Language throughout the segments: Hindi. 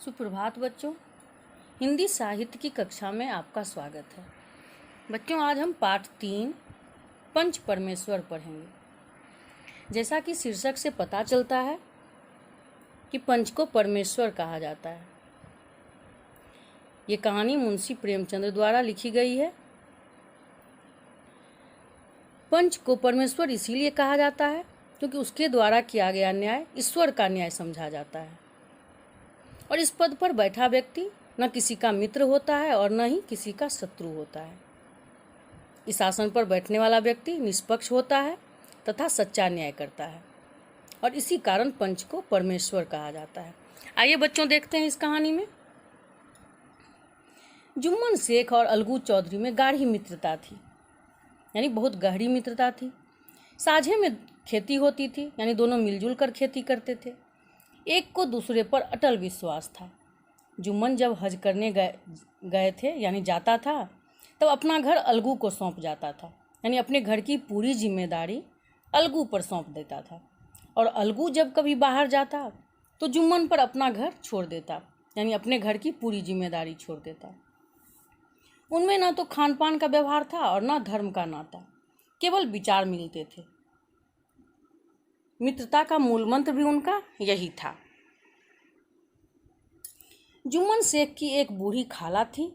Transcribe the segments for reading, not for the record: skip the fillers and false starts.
सुप्रभात बच्चों। हिंदी साहित्य की कक्षा में आपका स्वागत है। बच्चों, आज हम पाठ 3 पंच परमेश्वर पढ़ेंगे। जैसा कि शीर्षक से पता चलता है कि पंच को परमेश्वर कहा जाता है। ये कहानी मुंशी प्रेमचंद द्वारा लिखी गई है। पंच को परमेश्वर इसीलिए कहा जाता है क्योंकि उसके द्वारा किया गया न्याय ईश्वर का न्याय समझा जाता है, और इस पद पर बैठा व्यक्ति न किसी का मित्र होता है और न ही किसी का शत्रु होता है। इस आसन पर बैठने वाला व्यक्ति निष्पक्ष होता है तथा सच्चा न्याय करता है, और इसी कारण पंच को परमेश्वर कहा जाता है। आइए बच्चों, देखते हैं इस कहानी में। जुम्मन शेख और अलगू चौधरी में गाढ़ी मित्रता थी, यानी बहुत गहरी मित्रता थी। साझे में खेती होती थी, यानी दोनों मिलजुल कर खेती करते थे। एक को दूसरे पर अटल विश्वास था। जुम्मन जब हज करने गए थे, यानी जाता था, तब अपना घर अलगू को सौंप जाता था, यानी अपने घर की पूरी जिम्मेदारी अलगू पर सौंप देता था। और अलगू जब कभी बाहर जाता तो जुम्मन पर अपना घर छोड़ देता, यानी अपने घर की पूरी जिम्मेदारी छोड़ देता। उनमें न तो खान पान का व्यवहार था और न धर्म का नाता, केवल विचार मिलते थे। मित्रता का मूल मंत्र भी उनका यही था। जुम्मन शेख की एक बूढ़ी खाला थी।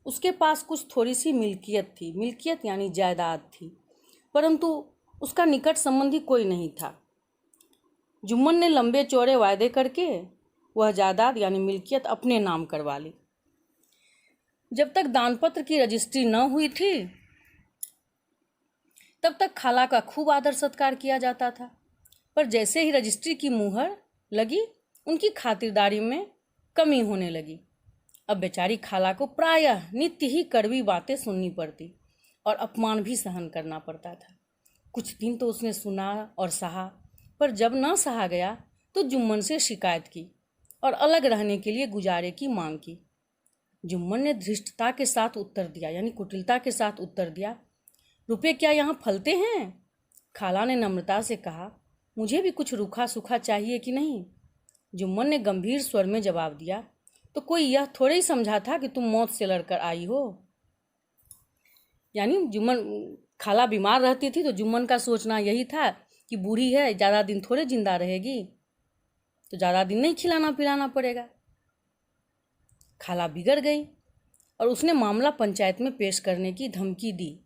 उसके पास कुछ थोड़ी सी मिल्कियत थी, मिल्कियत यानी जायदाद थी, परंतु उसका निकट संबंधी कोई नहीं था। जुम्मन ने लंबे चौड़े वायदे करके वह जायदाद यानी मिल्कियत अपने नाम करवा ली। जब तक दानपत्र की रजिस्ट्री न हुई थी तब तक खाला का खूब आदर सत्कार किया जाता था, पर जैसे ही रजिस्ट्री की मुहर लगी उनकी खातिरदारी में कमी होने लगी। अब बेचारी खाला को प्रायः नित्य ही कड़वी बातें सुननी पड़ती और अपमान भी सहन करना पड़ता था। कुछ दिन तो उसने सुना और सहा, पर जब न सहा गया तो जुम्मन से शिकायत की और अलग रहने के लिए गुजारे की मांग की। जुम्मन ने धृष्टता के साथ उत्तर दिया, यानी कुटिलता के साथ उत्तर दिया, रुपये क्या यहाँ फलते हैं? खाला ने नम्रता से कहा, मुझे भी कुछ रूखा सूखा चाहिए कि नहीं? जुम्मन ने गंभीर स्वर में जवाब दिया, तो कोई यह थोड़े ही समझा था कि तुम मौत से लड़कर आई हो। यानी खाला बीमार रहती थी तो जुम्मन का सोचना यही था कि बूढ़ी है, ज़्यादा दिन थोड़े जिंदा रहेगी, तो ज़्यादा दिन नहीं खिलाना पिलाना पड़ेगा। खाला बिगड़ गई और उसने मामला पंचायत में पेश करने की धमकी दी।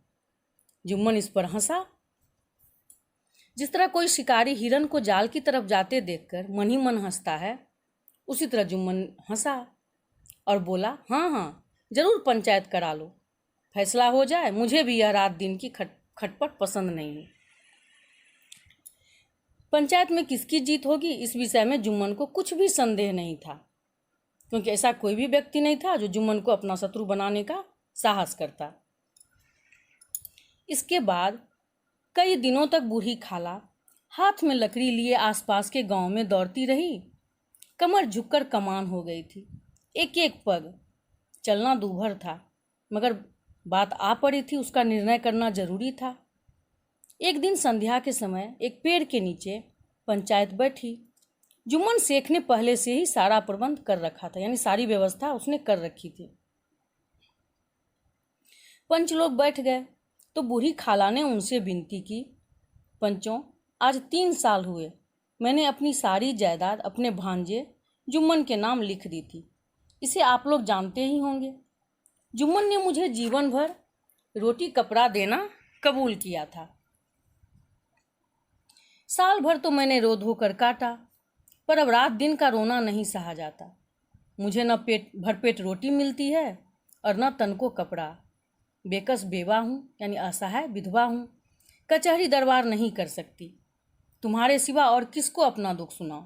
जुम्मन इस पर हंसा। जिस तरह कोई शिकारी हिरन को जाल की तरफ जाते देखकर मन ही मन हंसता है, उसी तरह जुम्मन हंसा और बोला, हाँ हाँ जरूर पंचायत करा लो, फैसला हो जाए। मुझे भी यह रात दिन की खटपट पसंद नहीं है। पंचायत में किसकी जीत होगी इस विषय में जुम्मन को कुछ भी संदेह नहीं था, क्योंकि ऐसा कोई भी व्यक्ति नहीं था जो जुम्मन को अपना शत्रु बनाने का साहस करता। इसके बाद कई दिनों तक बूढ़ी खाला हाथ में लकड़ी लिए आसपास के गांव में दौड़ती रही। कमर झुककर कमान हो गई थी, एक एक पग चलना दूभर था, मगर बात आ पड़ी थी, उसका निर्णय करना जरूरी था। एक दिन संध्या के समय एक पेड़ के नीचे पंचायत बैठी। जुम्मन शेख ने पहले से ही सारा प्रबंध कर रखा था, यानी सारी व्यवस्था उसने कर रखी थी। पंच लोग बैठ गए तो बूढ़ी खाला ने उनसे विनती की, पंचों, आज 3 साल हुए मैंने अपनी सारी जायदाद अपने भांजे जुम्मन के नाम लिख दी थी। इसे आप लोग जानते ही होंगे। जुम्मन ने मुझे जीवन भर रोटी कपड़ा देना कबूल किया था। साल भर तो मैंने रो धो कर काटा, पर अब रात दिन का रोना नहीं सहा जाता। मुझे न भरपेट रोटी मिलती है और न तन को कपड़ा। बेकस बेवा हूँ, यानी असहाय विधवा हूँ, कचहरी दरबार नहीं कर सकती। तुम्हारे सिवा और किसको अपना दुख सुनाऊं?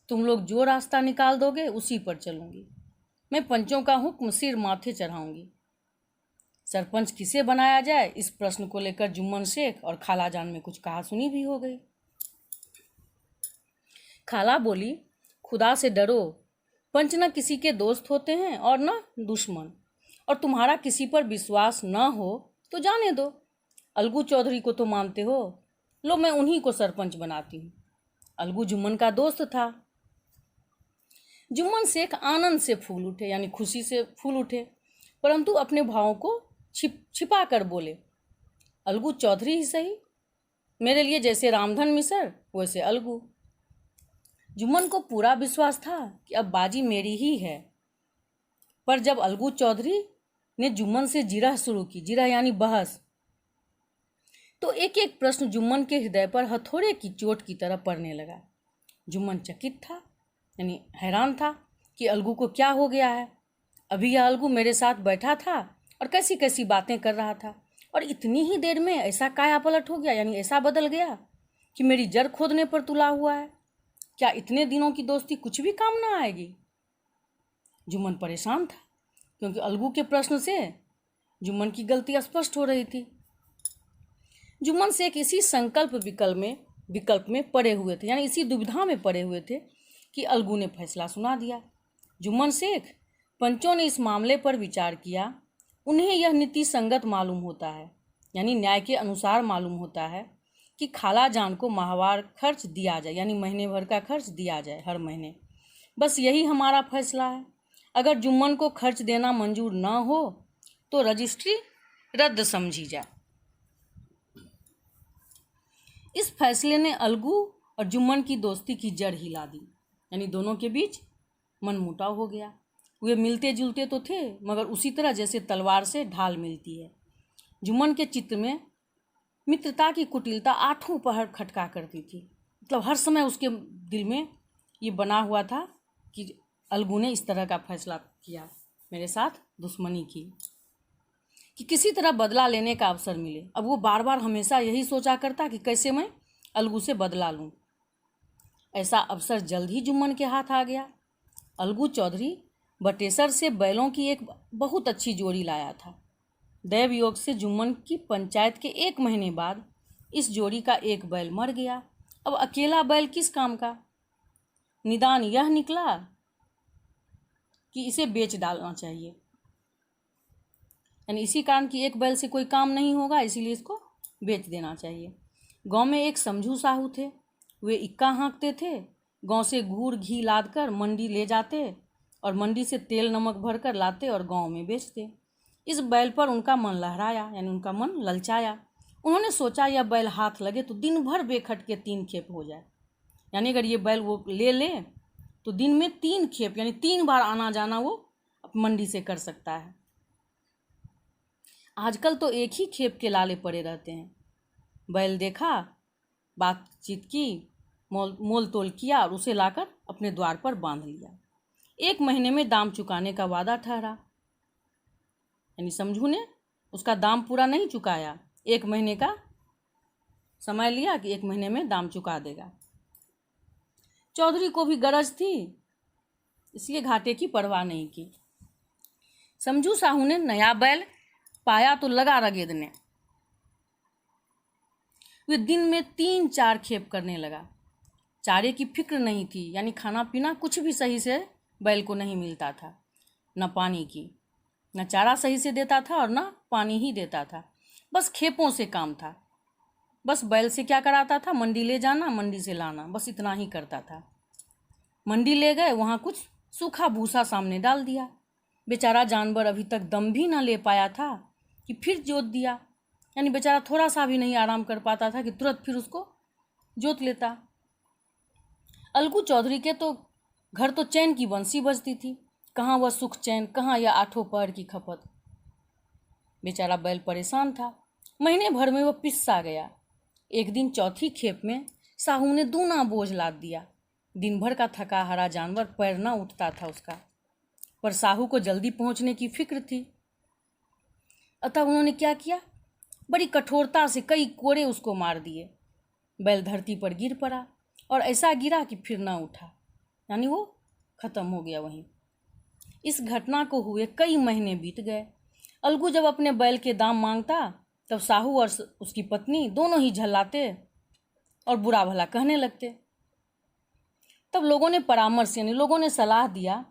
तुम लोग जो रास्ता निकाल दोगे उसी पर चलूंगी। मैं पंचों का हुक्म सिर माथे चढ़ाऊंगी। सरपंच किसे बनाया जाए, इस प्रश्न को लेकर जुम्मन शेख और खाला जान में कुछ कहासुनी भी हो गई। खाला बोली, खुदा से डरो, पंच न किसी के दोस्त होते हैं और न दुश्मन, और तुम्हारा किसी पर विश्वास न हो तो जाने दो। अलगू चौधरी को तो मानते हो, लो मैं उन्हीं को सरपंच बनाती हूँ। अलगू जुम्मन का दोस्त था। जुम्मन शेख आनंद से फूल उठे, यानी खुशी से फूल उठे, परंतु अपने भावों को छिपा कर बोले, अलगू चौधरी ही सही, मेरे लिए जैसे रामधन मिसर वैसे अलगू। जुम्मन को पूरा विश्वास था कि अब बाजी मेरी ही है, पर जब अलगू चौधरी ने जुम्मन से जिरह शुरू की, जिरह यानी बहस, तो एक एक प्रश्न जुम्मन के हृदय पर हथौड़े की चोट की तरह पड़ने लगा। जुम्मन चकित था, यानी हैरान था कि अलगू को क्या हो गया है। अभी यह अलगू मेरे साथ बैठा था और कैसी कैसी बातें कर रहा था, और इतनी ही देर में ऐसा काया पलट हो गया, यानी ऐसा बदल गया कि मेरी जड़ खोदने पर तुला हुआ है। क्या इतने दिनों की दोस्ती कुछ भी काम ना आएगी? जुम्मन परेशान था, क्योंकि अलगू के प्रश्न से जुम्मन की गलती स्पष्ट हो रही थी। जुम्मन शेख इसी संकल्प विकल्प में पड़े हुए थे, यानी इसी दुविधा में पड़े हुए थे कि अलगू ने फैसला सुना दिया। जुम्मन शेख पंचों ने इस मामले पर विचार किया। उन्हें यह नीति संगत मालूम होता है, यानी न्याय के अनुसार मालूम होता है कि खाला जान को माहवार खर्च दिया जाए, यानी महीने भर का खर्च दिया जाए हर महीने। बस यही हमारा फैसला है। अगर जुम्मन को खर्च देना मंजूर न हो तो रजिस्ट्री रद्द समझी जाए। इस फैसले ने अलगू और जुम्मन की दोस्ती की जड़ हिला दी, यानी दोनों के बीच मनमुटाव हो गया। वे मिलते जुलते तो थे, मगर उसी तरह जैसे तलवार से ढाल मिलती है। जुम्मन के चित्त में मित्रता की कुटिलता आठों पहर खटका करती थी। मतलब हर समय उसके दिल में ये बना हुआ था कि अलगू ने इस तरह का फैसला किया, मेरे साथ दुश्मनी की, कि किसी तरह बदला लेने का अवसर मिले। अब वो बार बार हमेशा यही सोचा करता कि कैसे मैं अलगू से बदला लूं। ऐसा अवसर जल्द ही जुम्मन के हाथ आ गया। अलगू चौधरी बटेसर से बैलों की एक बहुत अच्छी जोड़ी लाया था। दैव योग से जुम्मन की पंचायत के 1 महीने बाद इस जोड़ी का एक बैल मर गया। अब अकेला बैल किस काम का? निदान यह निकला कि इसे बेच डालना चाहिए, यानी इसी कारण कि एक बैल से कोई काम नहीं होगा, इसीलिए इसको बेच देना चाहिए। गांव में एक समझू साहू थे। वे इक्का हाँकते थे। गांव से गुड़ घी लाद कर मंडी ले जाते और मंडी से तेल नमक भर कर लाते और गांव में बेचते। इस बैल पर उनका मन लहराया, यानी उनका मन ललचाया। उन्होंने सोचा यह बैल हाथ लगे तो दिन भर बेखट के 3 खेप हो जाए, यानी अगर ये बैल वो ले तो दिन में 3 खेप, यानी 3 बार आना जाना वो मंडी से कर सकता है। आजकल तो एक ही खेप के लाले पड़े रहते हैं। बैल देखा, बातचीत की, मोल तोल किया और उसे लाकर अपने द्वार पर बांध लिया। 1 महीने में दाम चुकाने का वादा ठहरा, यानी समझू ने उसका दाम पूरा नहीं चुकाया। 1 महीने का समय लिया कि 1 महीने में दाम चुका देगा। चौधरी को भी गरज थी, इसलिए घाटे की परवाह नहीं की। समझू साहू ने नया बैल पाया तो लगा रगेदने। वे दिन में 3-4 खेप करने लगा। चारे की फिक्र नहीं थी, यानी खाना पीना कुछ भी सही से बैल को नहीं मिलता था, न पानी की, न चारा सही से देता था और न पानी ही देता था। बस खेपों से काम था। बस बैल से क्या कराता था? मंडी ले जाना, मंडी से लाना, बस इतना ही करता था। मंडी ले गए, वहाँ कुछ सूखा भूसा सामने डाल दिया। बेचारा जानवर अभी तक दम भी ना ले पाया था कि फिर जोत दिया, यानी बेचारा थोड़ा सा भी नहीं आराम कर पाता था कि तुरंत फिर उसको जोत लेता। अलगू चौधरी के तो घर तो चैन की बंसी बजती थी, कहाँ वह सुख चैन, कहाँ यह आठों पहर की खपत। बेचारा बैल परेशान था। महीने भर में वह पिस्सा गया। एक दिन चौथी खेप में साहू ने दूना बोझ लाद दिया। दिन भर का थका हारा जानवर पैर न उठता था उसका, पर साहू को जल्दी पहुंचने की फिक्र थी। अतः उन्होंने क्या किया? बड़ी कठोरता से कई कोड़े उसको मार दिए। बैल धरती पर गिर पड़ा और ऐसा गिरा कि फिर न उठा, यानी वो खत्म हो गया वहीं। इस घटना को हुए कई महीने बीत गए। अलगू जब अपने बैल के दाम मांगता तब साहू और उसकी पत्नी दोनों ही झल्लाते और बुरा भला कहने लगते। तब लोगों ने परामर्श, यानी लोगों ने सलाह दिया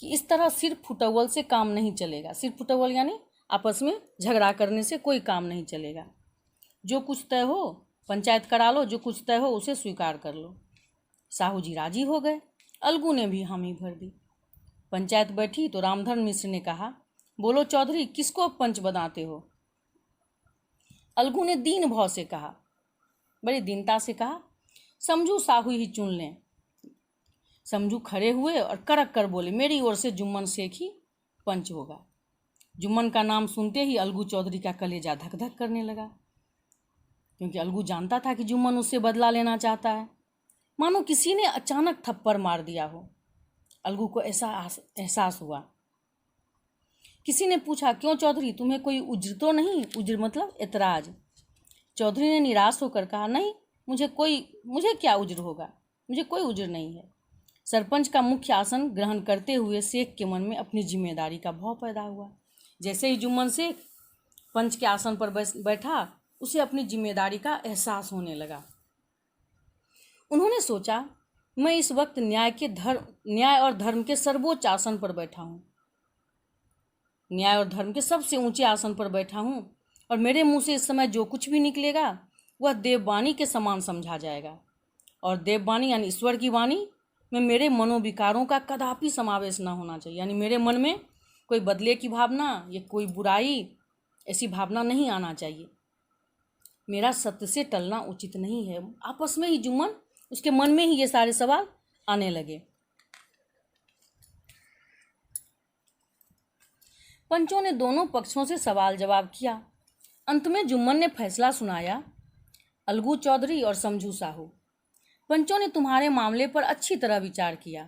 कि इस तरह सिर फुटवल से काम नहीं चलेगा। सिर फुटवल यानी आपस में झगड़ा करने से कोई काम नहीं चलेगा। जो कुछ तय हो पंचायत करा लो, जो कुछ तय हो उसे स्वीकार कर लो। साहू जी राजी हो गए। अलगू ने भी हामी भर दी। पंचायत बैठी तो रामधन मिश्र ने कहा, बोलो चौधरी, किसको पंच बनाते हो? अलगू ने दीन भाव से कहा, बड़ी दीनता से कहा, समझू साहू ही चुन लें। समझू खड़े हुए और कड़क कर बोले, मेरी ओर से जुम्मन शेख ही पंच होगा। जुम्मन का नाम सुनते ही अलगू चौधरी का कलेजा धक धक करने लगा, क्योंकि अलगू जानता था कि जुम्मन उससे बदला लेना चाहता है, मानो किसी ने अचानक थप्पड़ मार दिया हो। अलगू को ऐसा एहसास हुआ। किसी ने पूछा, क्यों चौधरी, तुम्हें कोई उज्र तो नहीं? उज्र मतलब एतराज। चौधरी ने निराश होकर कहा, नहीं, मुझे क्या उज्र होगा, मुझे कोई उज्र नहीं है। सरपंच का मुख्य आसन ग्रहण करते हुए शेख के मन में अपनी जिम्मेदारी का भाव पैदा हुआ। जैसे ही जुम्मन शेख पंच के आसन पर बैठा, उसे अपनी जिम्मेदारी का एहसास होने लगा। उन्होंने सोचा, मैं इस वक्त न्याय और धर्म के सर्वोच्च आसन पर बैठा हूँ, न्याय और धर्म के सबसे ऊंचे आसन पर बैठा हूँ, और मेरे मुंह से इस समय जो कुछ भी निकलेगा वह देववाणी के समान समझा जाएगा। और देववाणी यानी ईश्वर की वाणी में मेरे मनोविकारों का कदापि समावेश न होना चाहिए, यानी मेरे मन में कोई बदले की भावना या कोई बुराई ऐसी भावना नहीं आना चाहिए। मेरा सत्य से टलना उचित नहीं है। आपस में ही जुम्मन, उसके मन में ही ये सारे सवाल आने लगे। पंचों ने दोनों पक्षों से सवाल जवाब किया। अंत में जुम्मन ने फैसला सुनाया, अलगू चौधरी और समझू साहू, पंचों ने तुम्हारे मामले पर अच्छी तरह विचार किया।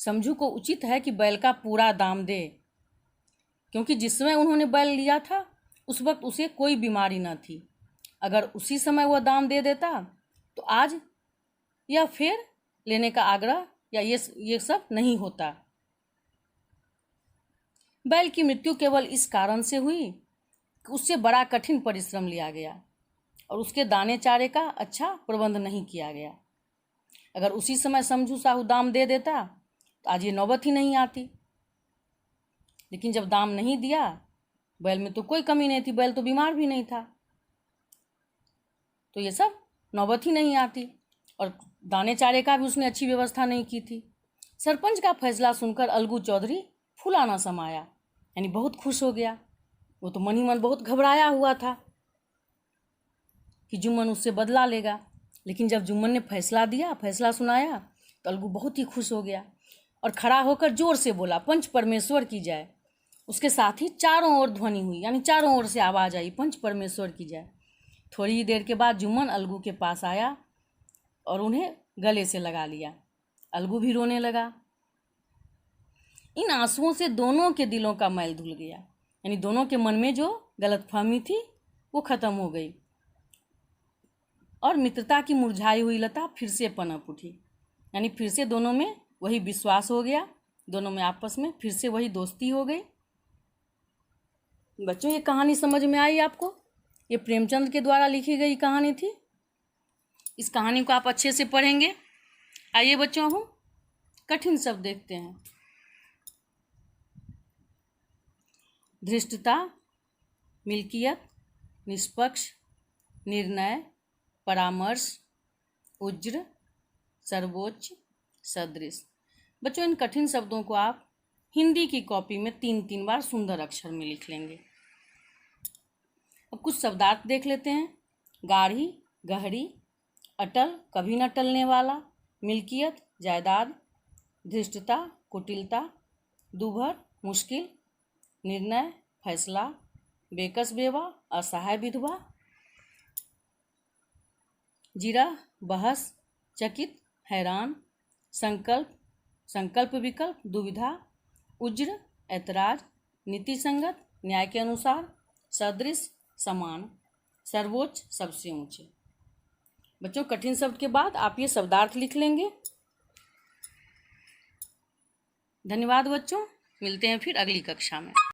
समझू को उचित है कि बैल का पूरा दाम दे, क्योंकि जिस समय उन्होंने बैल लिया था उस वक्त उसे कोई बीमारी न थी। अगर उसी समय वह दाम दे देता तो आज यह फिर लेने का आग्रह या ये सब नहीं होता। बैल की मृत्यु केवल इस कारण से हुई कि उससे बड़ा कठिन परिश्रम लिया गया और उसके दाने चारे का अच्छा प्रबंध नहीं किया गया। अगर उसी समय समझू साहू दाम दे देता तो आज ये नौबत ही नहीं आती। लेकिन जब दाम नहीं दिया, बैल में तो कोई कमी नहीं थी, बैल तो बीमार भी नहीं था, तो ये सब नौबत ही नहीं आती, और दाने चारे का भी उसने अच्छी व्यवस्था नहीं की थी। सरपंच का फैसला सुनकर अलगू चौधरी फूला ना समाया, यानी बहुत खुश हो गया। वो तो मन ही मन बहुत घबराया हुआ था कि जुम्मन उससे बदला लेगा, लेकिन जब जुम्मन ने फैसला सुनाया तो अलगू बहुत ही खुश हो गया और खड़ा होकर जोर से बोला, पंच परमेश्वर की जय। उसके साथ ही चारों ओर ध्वनि हुई, यानी चारों ओर से आवाज़ आई, पंच परमेश्वर की जय। थोड़ी ही देर के बाद जुम्मन अलगू के पास आया और उन्हें गले से लगा लिया। अलगू भी रोने लगा। इन आंसुओं से दोनों के दिलों का मैल धुल गया, यानी दोनों के मन में जो गलतफहमी थी वो खत्म हो गई और मित्रता की मुरझाई हुई लता फिर से पनप उठी, यानी फिर से दोनों में वही विश्वास हो गया, दोनों में आपस में फिर से वही दोस्ती हो गई। बच्चों, ये कहानी समझ में आई आपको? ये प्रेमचंद के द्वारा लिखी गई कहानी थी। इस कहानी को आप अच्छे से पढ़ेंगे। आइए बच्चों, हम कठिन शब्द देखते हैं। धृष्टता, मिल्कियत, निष्पक्ष, निर्णय, परामर्श, उज्र, सर्वोच्च, सदृश। बच्चों, इन कठिन शब्दों को आप हिंदी की कॉपी में 3-3 बार सुंदर अक्षर में लिख लेंगे। अब कुछ शब्दार्थ देख लेते हैं। गाढ़ी, गहरी, अटल, कभी न टलने वाला, मिल्कियत, जायदाद, धृष्टता, कुटिलता, दूभर, मुश्किल, निर्णय, फैसला, बेकस बेवा, असहाय विधवा, जीरा, बहस, चकित, हैरान, संकल्प विकल्प, दुविधा, उज्र, ऐतराज, नीति संगत, न्याय के अनुसार, सदृश, समान, सर्वोच्च, सबसे ऊंचे। बच्चों, कठिन शब्द के बाद आप ये शब्दार्थ लिख लेंगे। धन्यवाद बच्चों, मिलते हैं फिर अगली कक्षा में।